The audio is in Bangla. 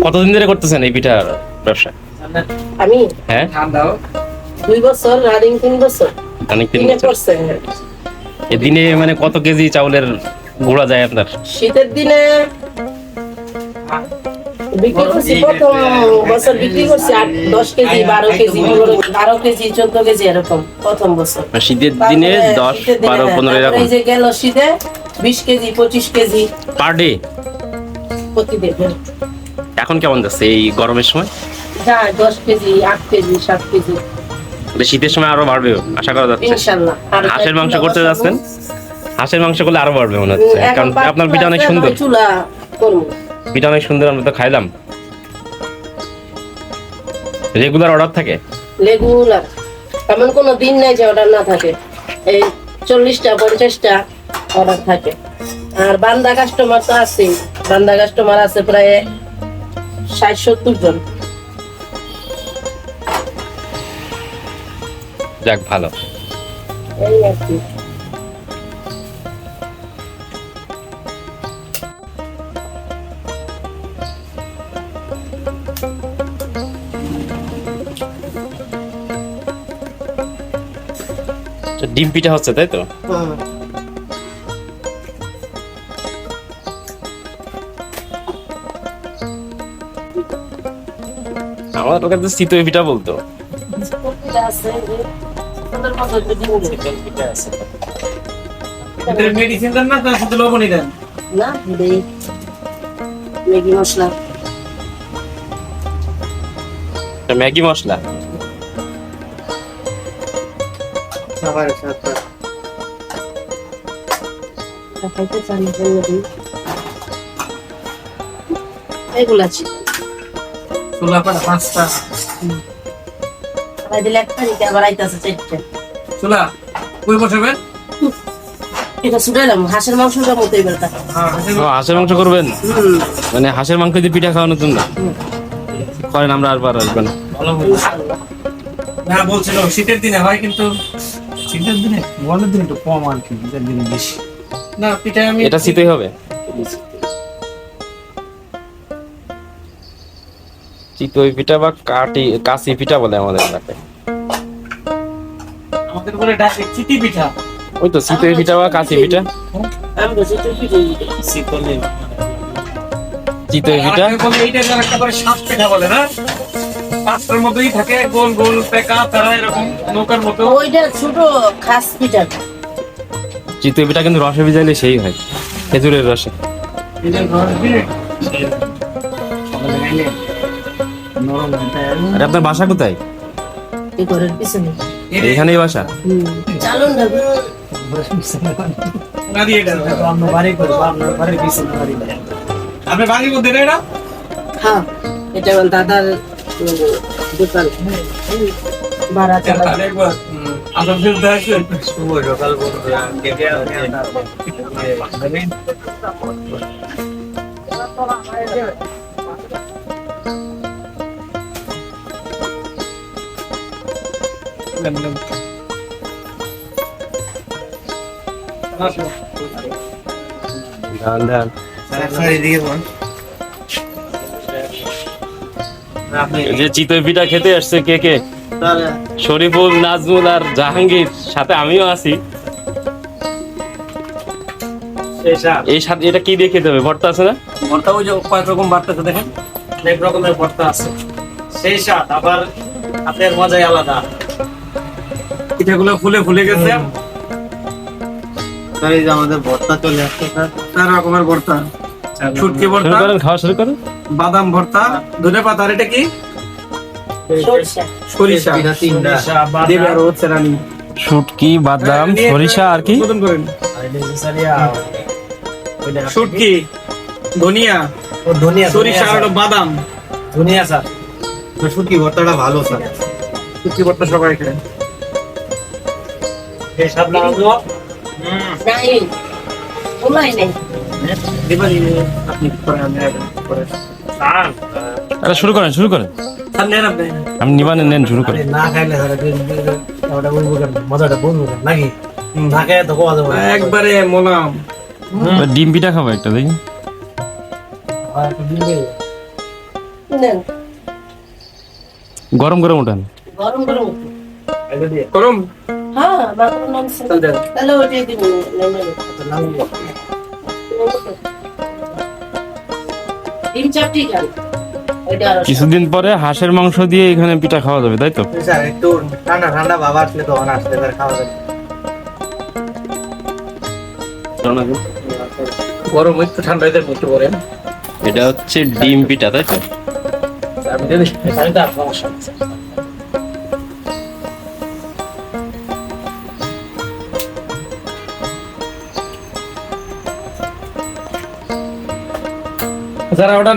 কতদিন ধরে করতেছেন এই পিঠার ব্যবসা? আমি হ্যাঁ 2 বছর, রানিং 3 বছর। অনেক দিন দিনে করছে। দিনে মানে কত কেজি চাউলের গুঁড়া যায় আপনার? শীতের দিনে বিক্রি করছি, প্রথম বছর বিক্রি করছি 10 কেজি, 12 কেজি, 12 কেজি, 14 কেজি এরকম প্রথম বছর। শীতের দিনে 10, 12, 15 এরকম। এই যে গেল শীতে 20 কেজি, 25 কেজি পার ডে প্রতিদিন। এখন কেমন যাচ্ছে এই গরমের সময়? যায় 10 কেজি, 8 কেজি, 7 কেজি। শীতের সময় আরো বাড়বে আশা করা যাচ্ছে। ইনশাআল্লাহ। হাঁসের মাংস করতে যাচ্ছেন, হাঁসের মাংস করলে আরো বাড়বে মনে হচ্ছে, কারণ আপনার পিঠা অনেক সুন্দর। চুলা করব, পিঠা অনেক সুন্দর, আমরা তো খাইলাম। রেগুলার অর্ডার থাকে? রেগুলার, এমন কোনো দিন নাই যে অর্ডার না থাকে। এই 40টা 50টা অর্ডার থাকে। আর বান্দা কাস্টমার তো আছে, বান্দা কাস্টমার আছে প্রায় 60-70 জন। যাক ভালো। এই আর কি। ডিম পিঠা হচ্ছে তাই তো? আমার কাছে চিতই পিঠা বলতো। মেডিসিন দেন না, তার সাথে লবণই দেন না, দেই ম্যাগি মশলা। ম্যাগি মশলা খাবারের সাথে খাইতে চান এগুলা আছে। চুলা পাড়া 5টা, খাই দিলে একটা দিকে আবার আইতাছে 4টা। চুলা কই বসাবেন? এটা শুটাইলাম হাঁসের মাংসটা মতো এবার তা। হাঁসের মাংস করবেন? মানে হাঁসের মাংস দিয়ে পিঠা খাওয়ানো তোমরা করেন, আমরা আর বার আসবেন। না বলছিল শীতের দিনে হয়, কিন্তু শীতের দিনে গরমের দিনে একটু কম আর কি, শীতের দিনে বেশি। না পিঠা আমি এটা চিতই হবে। চিতই পিঠা বা কাশি পিঠা বলে আমাদের এলাকায়। আমাদের বলে ডাকে চিতি পিঠা। ওই তো চিতই পিঠা বা কাশি পিঠা। আমি বলছি তুই পিঠে দিতে। শীতলে চিতই পিঠা বলে এইটা একটা করে সাত পিঠা বলে না, 5টার মধ্যেই থাকে গোল গোল পেকা তারা এরকম নৌকার মতো। ওইটা ছোট খাস পিঠা। চিতই পিঠা কিন্তু রসে ভিজাইলে সেই হয়, খেজুরের রসে। এটা ঘর দিয়ে সকালে গাইলে নরম হয়। আর আপনার বাসা কোথায়? এই ঘরের পিছনে। এখানেই বাসা? চালুন না। না দিয়ে এটা আমরা বাড়ি করব, আপনার বাড়ির পিছনে বাড়ি। আপনার বাড়ির মধ্যে এটা? হ্যাঁ, এটা আমার দাদার দোকান। ভাড়া চালা। আরেকবার আপনার বিরুদ্ধে আসে শুভ সকাল বন্ধুরা, কেটে ধান ধান এই যে চিতই পিঠা খেতে আসছে কে কে? শরীফুল, নাজমুল আর জাহাঙ্গীর, সাথে আমিও আছি। এই সাথে এটা কি দিয়ে খেতে হবে? ভর্তা আছে না? ভর্তা ওই যে কয়েক রকম ভর্তা আছে দেখেন, অনেক রকমের ভর্তা আছে, সেই স্বাদ আবার হাতের মজাই আলাদা। পিঠাগুলো ফুলে ফুলে গেছে। এই যে আমাদের ভর্তা চলে আসছে স্যার, 4 রকমের ভর্তা, শুটকি শুরু ভর্তা, করেন, খাওয়া শুরু করেন। বাদাম ভর্তা, ধনে পাতা, আর এটা কি সরষা। সরিষা পিঠা 3টা দেবে আর হচ্ছে রানী। শুটকি, বাদাম, সরিষা আর কি? উদ্বোধন করেন। শুটকি, ধনিয়া, ধনিয়া, সরিষা আর হলো বাদাম। ধনিয়া স্যার। শুটকি ভর্তাটা ভালো স্যার, শুটকি ভর্তা সবাই খায়। এই স্বাদ লাগাবো। নাই, ওলাই নাই। দিবানি আপনি করে আমি করে আরে শুরু করেন, শুরু করেন। স্যার নেন আপনি। আমি নিবানে নেন, শুরু করেন। না খাইলে স্যার ওটা বলবো কেন, মজাটা বলবো কেন নাকি? না খাই তো কোয়া দেবো না। একবারে মোলাম। ডিম পিঠা খাবো একটা দেখি। আর একটু দিন দেবে। নেন গরম গরম উঠান। গরম গরম এটা দিয়ে গরম হ্যাঁ মাখন নামছে চল দেন তাহলে ওইটাই দিন ডিম চাপটি খান ওইটা আরো কিছুদিন পরে হাঁসের মাংস দিয়ে এখানে পিঠা খাওয়া যাবে, তাই তো? স্যার একটু ঠান্ডা ঠান্ডা ভাব আসলে তখন আসলে এবার খাওয়া যাবে। গরম একটু ঠান্ডা হইতে একটু পরে এটা হচ্ছে ডিম পিঠা, তাই তো? আমি জানি আমি তো আর সমস্যা নেই। যারা ওটা